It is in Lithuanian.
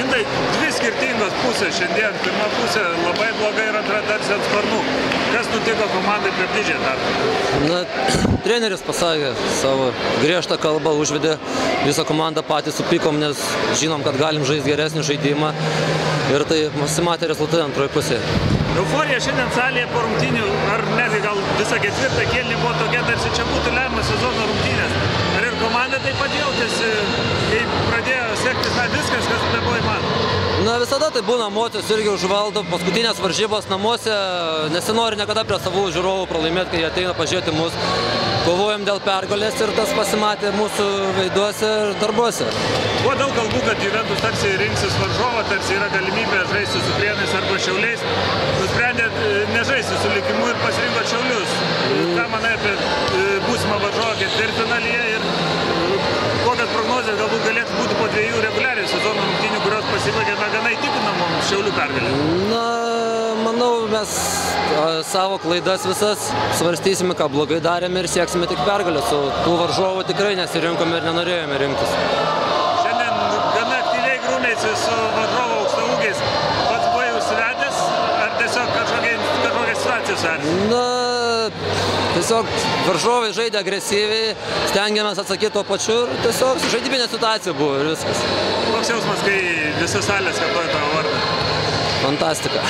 Indai, dvi skirtingos pusės šiandien. Pirma pusė labai blogai ir antra tarsi ant sparnų. Kas nutiko komandai per didžiąją tarpą? Na, treneris pasakė savo griežtą kalbą, užvedė visą komandą, patys supykom, nes žinom, kad galim žaisti geresnį žaidimą. Ir tai pasimatė rezultatai antroje pusėje. Euforija šiandien salėje po rungtynių, ar netgi gal visą ketvirtą kėlinį buvo tokia, tarsi čia būtų lemiamas sezono rungtynės. Ar ir komanda taip pat jautėsi, kai pradėjo sektis viskas, kas nebuvo įmanoma? Na, visada tai būna, emocijos irgi užvaldo, paskutinės varžybos namuose, nesinori niekada prie savų žiūrovų pralaimėti, kai jie ateina pažiūrėti mus. Kovojam dėl pergalės ir tas pasimatė mūsų veiduose ir darbuose. Buvo daug kalbų, kad Juventus tarsi rinksis varžovą, tarsi yra galimybė žaisti su Prienais arba Šiauliais. Nusprendėt nežaisti su Likimu ir pasirinkot Šiaulius. Ką manai apie būsimą varžovą ketvirtfinalyje ir kokias prognozės galbūt galėtų būti po dviejų reguliarių sezono rungtynių, kurios pasibaigė gana įtikinamom Šiaulių pergalė? Na, manau, mes savo klaidas visas svarstysime, ką blogai darėme ir sieksime tik pergalės. O tų varžovų tikrai nesirinkome ir nenorėjome rinktis. Šiandien gana aktyviai grūmėsi su varžovo aukštaūgiais. Pats buvai užsivedęs ar tiesiog kažkokia situacija suarsi? Na, tiesiog varžovai žaidė agresyviai, stengiamės atsakyti tuo pačiu ir tiesiog žaidybinė situacija buvo ir viskas. Koks jausmas, kai visa salė skatoja tavo vardą? Fantastika.